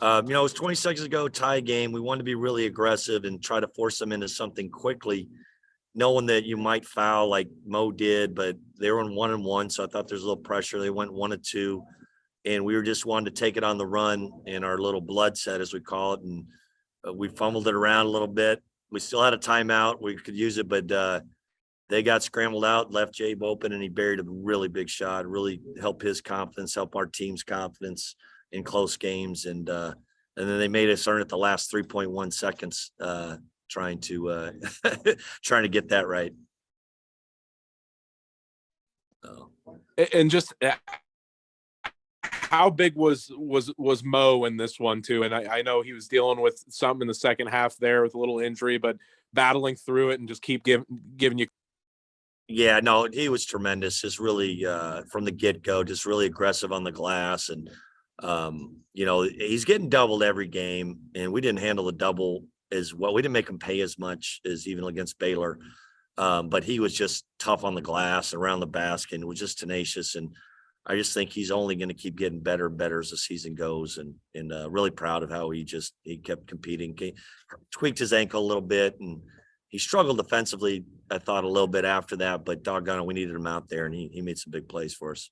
It was 20 seconds ago, tie game. We wanted to be really aggressive and try to force them into something quickly, knowing that you might foul like Mo did, but they were on 1-1. So I thought there's a little pressure. They went 1-2, and we were just wanting to take it on the run in our little blood set, as we call it. And we fumbled it around a little bit. We still had a timeout. We could use it, but they got scrambled out, left Jabe open, and he buried a really big shot, really helped his confidence, help our team's confidence in close games. And then they made us earn it the last 3.1 seconds, trying to get that right. And just how big was Mo in this one too? And I know he was dealing with something in the second half there with a little injury, but battling through it and just keep giving you. Yeah, no, he was tremendous. Just really from the get-go, just really aggressive on the glass. And he's getting doubled every game, and we didn't handle the double as well. We didn't make him pay as much as even against Baylor. But he was just tough on the glass, around the basket, and was just tenacious. And I just think he's only going to keep getting better and better as the season goes. And really proud of how he kept competing. He tweaked his ankle a little bit, and he struggled defensively, I thought, a little bit after that. But doggone it, we needed him out there, and he made some big plays for us.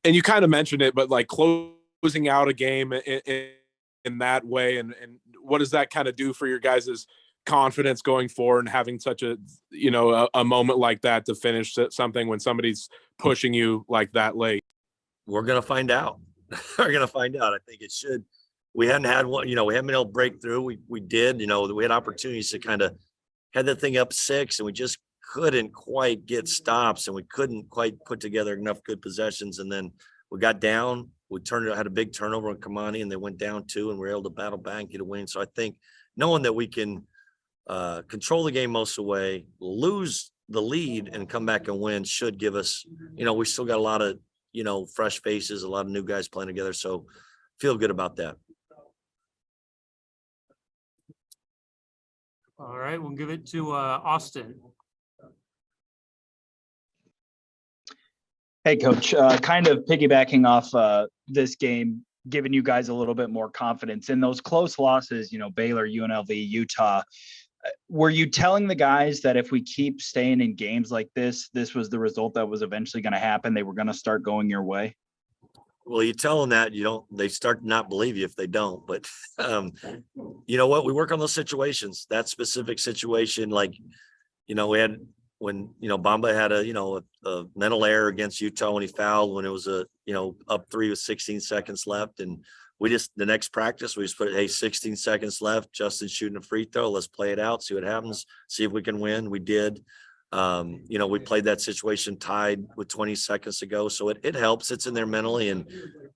And you kind of mentioned it, but like closing out a game in that way, and what does that kind of do for your guys' confidence going forward, and having such a moment like that to finish something when somebody's pushing you like that late? We're gonna find out. We're gonna find out. I think it should. We hadn't had one. We haven't been able to break through. We did. We had opportunities to kind of had that thing up 6, and we just couldn't quite get stops, and we couldn't quite put together enough good possessions. And then we got down. We had a big turnover on Kamani, and they went down 2, and we were able to battle back and get a win. So I think knowing that we can control the game most of the way, lose the lead, and come back and win should give us, we still got a lot of, fresh faces, a lot of new guys playing together. So feel good about that. All right, we'll give it to Austin. Hey, Coach, kind of piggybacking off this game, giving you guys a little bit more confidence in those close losses, Baylor, UNLV, Utah. Were you telling the guys that if we keep staying in games like this was the result that was eventually going to happen? They were going to start going your way? Well, you tell them that, they start to not believe you if they don't. But you know what? We work on those situations, that specific situation. Like, we had when, Bamba had a mental error against Utah when he fouled, when it was up 3 with 16 seconds left. And the next practice, we just put, hey, 16 seconds left, Justin's shooting a free throw. Let's play it out, see what happens, see if we can win. We did. We played that situation tied with 20 seconds to go. So it helps. It's in there mentally. And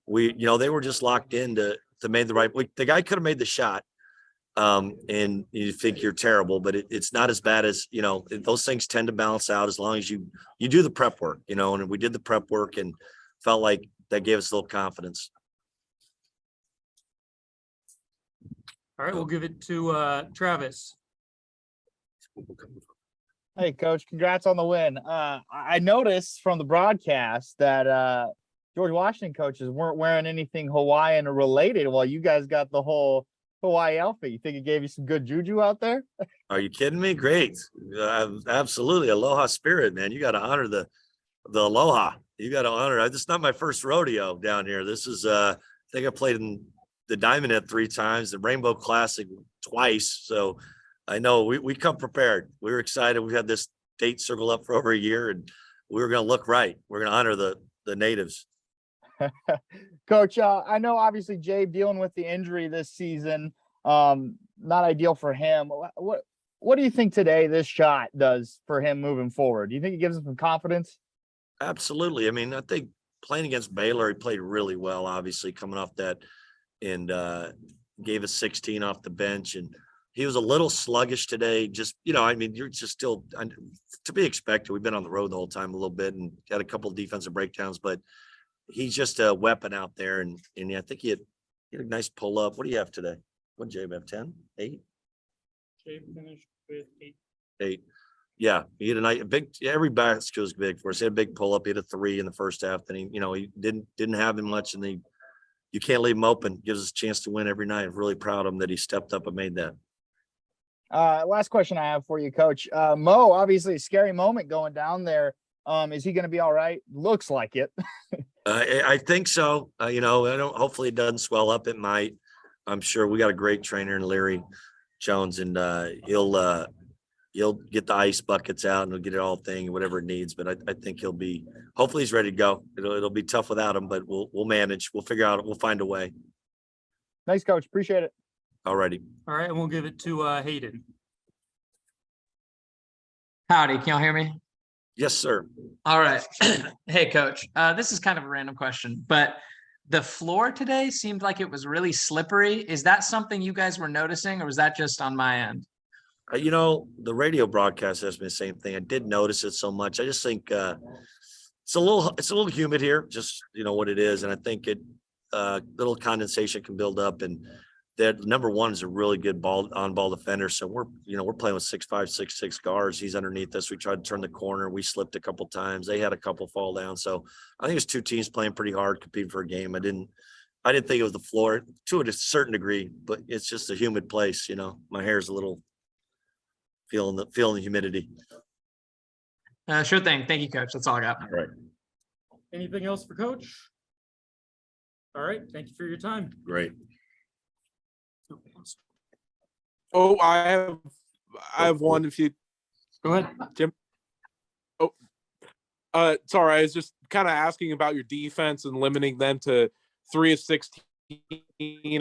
they were just locked in to make the right. The guy could have made the shot. And you think you're terrible, but it's not as bad as, those things tend to balance out as long as you do the prep work, and we did the prep work and felt like that gave us a little confidence. All right, we'll give it to Travis. Hey, Coach, congrats on the win. I noticed from the broadcast that George Washington coaches weren't wearing anything Hawaiian related while you guys got the whole Hawaii outfit. You think it gave you some good juju out there? Are you kidding me? Great. Absolutely. Aloha spirit, man. You got to honor the aloha. You got to honor. This is not my first rodeo down here. This is, I think I played in the Diamond Head 3 times, the Rainbow Classic twice. So I know we come prepared. We were excited. We had this date circled up for over a year, and we were going to look right. We're going to honor the natives. Coach, I know obviously Jabe dealing with the injury this season, not ideal for him. What do you think today this shot does for him moving forward? Do you think it gives him some confidence? Absolutely. I mean, I think playing against Baylor, he played really well, obviously coming off that, and gave us 16 off the bench. And he was a little sluggish today. Just, you're just still to be expected. We've been on the road the whole time a little bit and had a couple of defensive breakdowns, but he's just a weapon out there. And I think he had a nice pull up. What do you have today? What did Jabe have? 10? 8? Jabe finished with 8. 8. Yeah. He had a big, every basket was big for us. He had a big pull up. He had a 3 in the first half. Then he didn't have him much in the you can't leave him open. Gives us a chance to win every night. I'm really proud of him that he stepped up and made that. Last question I have for you, Coach. Mo, obviously a scary moment going down there. Is he going to be all right? Looks like it. I think so. You know, I don't. Hopefully, it doesn't swell up. It might. I'm sure we got a great trainer in Larry Jones, and he'll get the ice buckets out and he'll get it all thing, whatever it needs. But I think he'll be. Hopefully, he's ready to go. It'll be tough without him, but we'll manage. We'll figure out. We'll find a way. Thanks, Coach. Appreciate it. Alrighty. All right, and we'll give it to Hayden. Howdy, can y'all hear me? Yes, sir. All right. Hey, Coach. This is kind of a random question, but the floor today seemed like it was really slippery. Is that something you guys were noticing, or was that just on my end? You know, the radio broadcast has been the same thing. I did notice it so much. I just think it's a little humid here, just what it is, and I think little condensation can build up, and that number one is a really good on-ball defender. So we're playing with 6'5", 6'6" guards. He's underneath us. We tried to turn the corner. We slipped a couple times. They had a couple fall down. So I think it's two teams playing pretty hard, competing for a game. I didn't think it was the floor to a certain degree, but it's just a humid place. My hair's a little feeling the humidity. Sure thing. Thank you, Coach. That's all I got. All right. Anything else for Coach? All right, thank you for your time. Great. Oh, I have one. If you Go ahead. Jim. Sorry, I was just kind of asking about your defense and limiting them to 3 of 16.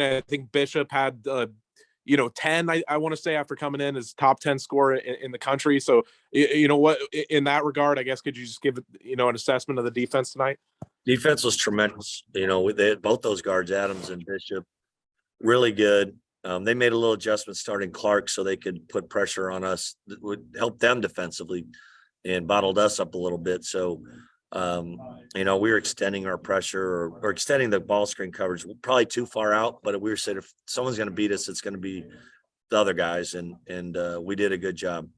I think Bishop had 10. I want to say after coming in as top 10 scorer in the country. So what in that regard, I guess could you just give an assessment of the defense tonight? Defense was tremendous. They had both those guards, Adams and Bishop, really good. They made a little adjustment starting Clark so they could put pressure on us that would help them defensively and bottled us up a little bit. So, we were extending our pressure or extending the ball screen coverage probably too far out. But we were saying if someone's going to beat us, it's going to be the other guys. And we did a good job.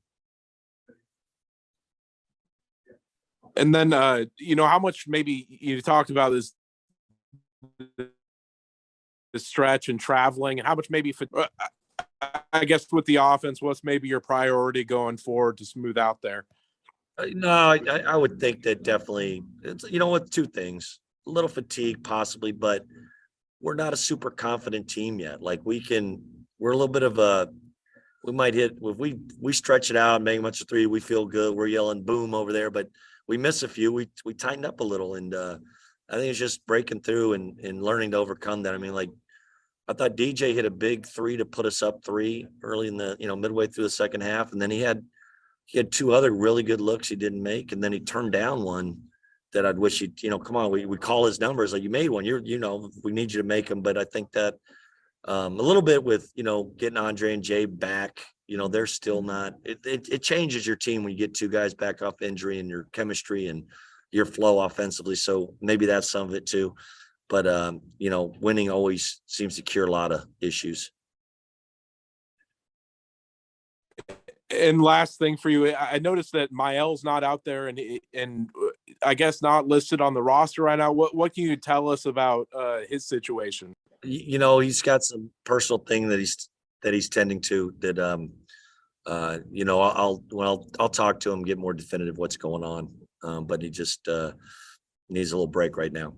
And then, how much maybe you talked about this stretch and traveling, and how much maybe, I guess, with the offense, what's maybe your priority going forward to smooth out there? No, I would think that definitely, it's, with two things, a little fatigue possibly, but we're not a super confident team yet. Like we're a little bit of we might hit, if we stretch it out, make a bunch of three, we feel good. We're yelling boom over there, but we miss a few. We tightened up a little, and I think it's just breaking through and learning to overcome that. I mean, like I thought DJ hit a big three to put us up 3 early in the midway through the second half, and then he had 2 other really good looks he didn't make, and then he turned down one that I'd wish he'd come on. We call his numbers like you made one. We need you to make them, but I think that a little bit with getting Andre and Jay back. They're still not. It changes your team when you get 2 guys back off injury and your chemistry and your flow offensively. So maybe that's some of it too. But winning always seems to cure a lot of issues. And last thing for you, I noticed that Mael's not out there and I guess not listed on the roster right now. What can you tell us about his situation? He's got some personal thing that he's tending to that I'll talk to him, get more definitive what's going on. But he just needs a little break right now.